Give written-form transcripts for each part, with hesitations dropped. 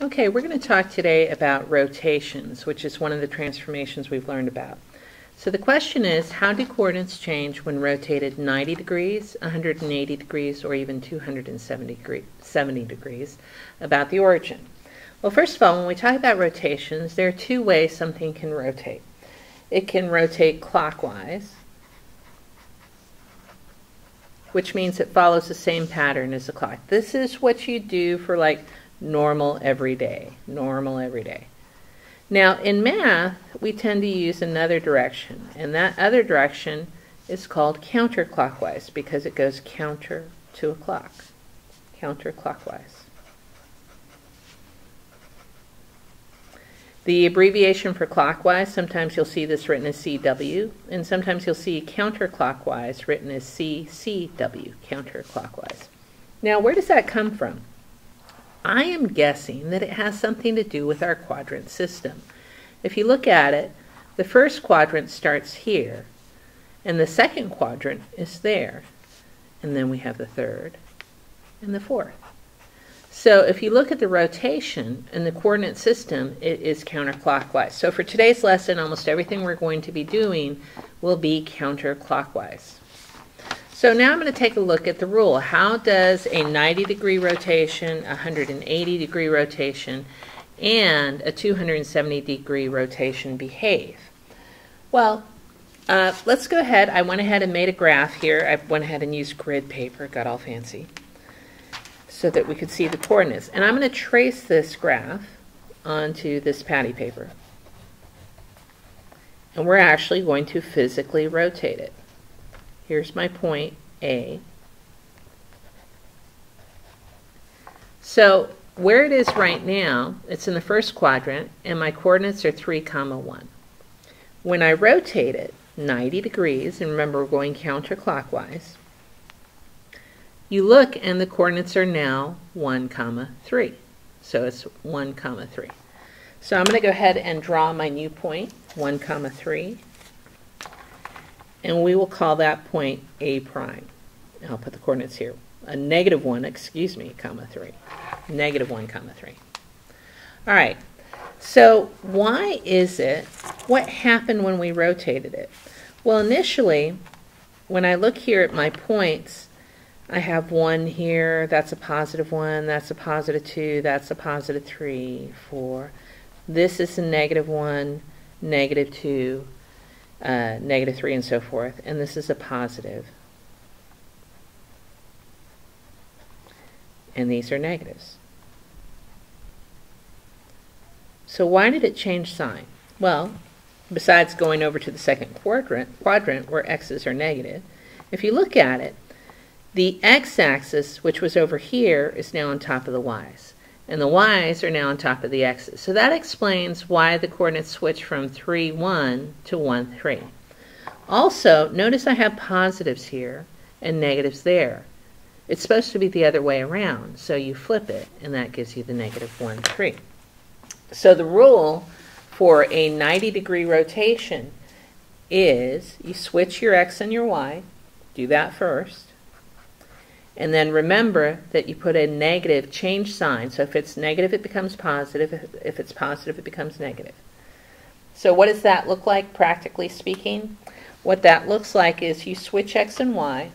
Okay, we're going to talk today about rotations, which is one of the transformations we've learned about. So the question is, how do coordinates change when rotated 90 degrees, 180 degrees, or even 270 degrees about the origin? Well, first of all, when we talk about rotations, there are two ways something can rotate. It can rotate clockwise, which means it follows the same pattern as the clock. This is what you do for like normal every day. Now, in math, we tend to use another direction, and that other direction is called counterclockwise because it goes counter to a clock, counterclockwise. The abbreviation for clockwise, sometimes you'll see this written as CW, and sometimes you'll see counterclockwise written as CCW, counterclockwise. Now, where does that come from? I am guessing that it has something to do with our quadrant system. If you look at it, the first quadrant starts here, and the second quadrant is there, and then we have the third and the fourth. So if you look at the rotation in the coordinate system, it is counterclockwise. So for today's lesson, almost everything we're going to be doing will be counterclockwise. So now I'm going to take a look at the rule. How does a 90-degree rotation, a 180-degree rotation, and a 270-degree rotation behave? Well, let's go ahead. I went ahead and made a graph here. I went ahead and used grid paper, got all fancy, so that we could see the coordinates. And I'm going to trace this graph onto this patty paper. And we're actually going to physically rotate it. Here's my point A. So where it is right now, it's in the first quadrant, and my coordinates are 3, 1. When I rotate it 90 degrees, and remember we're going counterclockwise, you look and the coordinates are now 1, 3. So it's 1, 3. So I'm going to go ahead and draw my new point, 1, 3. And we will call that point A prime. I'll put the coordinates here. A -1, excuse me, 3. -1, 3. All right. So why is it? What happened when we rotated it? Well, initially, when I look here at my points, I have 1 here. That's a +1. That's a +2. That's a +3, 4. This is a -1, -2. -3 and so forth, and this is a positive, and these are negatives. So why did it change sign? Well, besides going over to the second quadrant where x's are negative, if you look at it, the x-axis, which was over here, is now on top of the y's. And the y's are now on top of the x's. So that explains why the coordinates switch from 3, 1 to 1, 3. Also, notice I have positives here and negatives there. It's supposed to be the other way around, so you flip it, and that gives you the -1, 3. So the rule for a 90-degree rotation is you switch your x and your y, do that first. And then remember that you put a negative change sign. So if it's negative, it becomes positive. If it's positive, it becomes negative. So what does that look like, practically speaking? What that looks like is you switch x and y.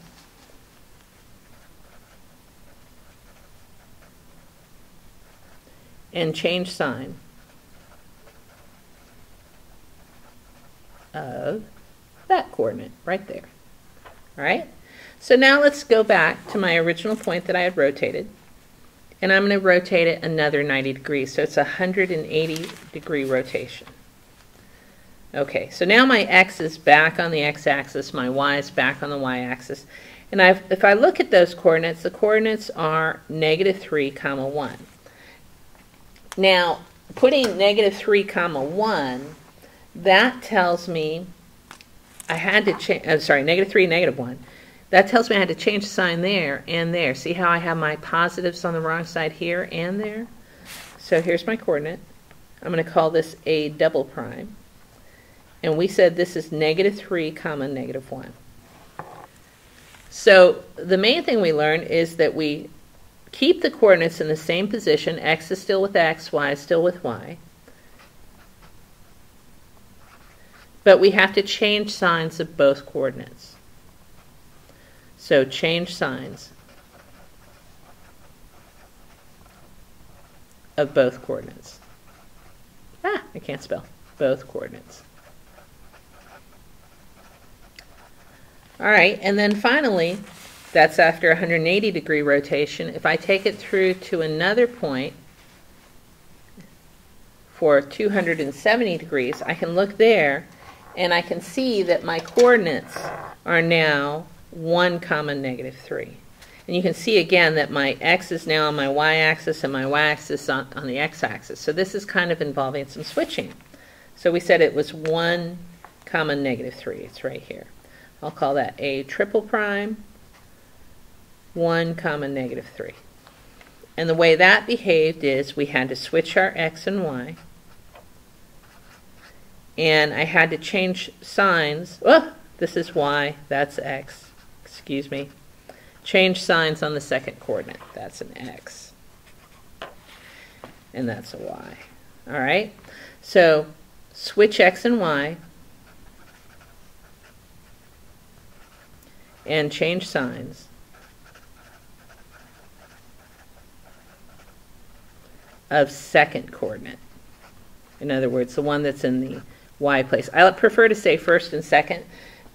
And change sign of that coordinate right there. All right? So now let's go back to my original point that I had rotated, and I'm going to rotate it another 90 degrees, so it's a 180-degree rotation. Okay, so now my x is back on the x-axis, my y is back on the y-axis, and if I look at those coordinates, the coordinates are -3, 1. Now, putting -3, 1, that tells me I had to change, -3, -1. That tells me I had to change the sign there and there. See how I have my positives on the wrong side here and there? So here's my coordinate. I'm going to call this a double prime. And we said this is -3, -1. So the main thing we learned is that we keep the coordinates in the same position. X is still with X, Y is still with Y. But we have to change signs of both coordinates. So change signs of both coordinates. I can't spell. Both coordinates. All right, and then finally, that's after 180 degree rotation. If I take it through to another point for 270 degrees, I can look there and I can see that my coordinates are now 1, -3. And you can see again that my x is now on my y-axis and my y-axis on the x-axis. So this is kind of involving some switching. So we said it was 1, -3. It's right here. I'll call that a triple prime 1, -3. And the way that behaved is we had to switch our x and y. And I had to change signs. Oh, this is y, that's x. Excuse me. Change signs on the second coordinate. That's an x. And that's a y. All right? So switch x and y. And change signs. Of second coordinate. In other words, the one that's in the y place. I prefer to say first and second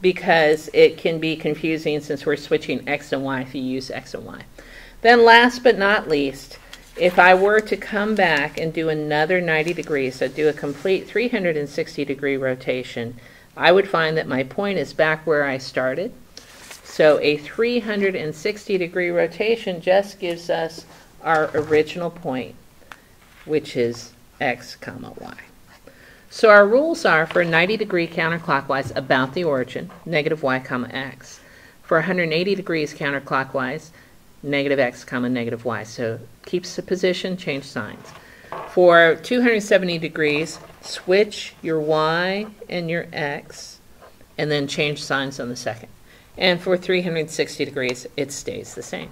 because it can be confusing since we're switching x and y if you use x and y. Then last but not least, if I were to come back and do another 90 degrees, so do a complete 360 degree rotation, I would find that my point is back where I started. So a 360 degree rotation just gives us our original point, which is x, y. So our rules are for 90 degree counterclockwise about the origin, -y, x. For 180 degrees counterclockwise, -x, -y. So keeps the position, change signs. For 270 degrees, switch your y and your x, and then change signs on the second. And for 360 degrees, it stays the same.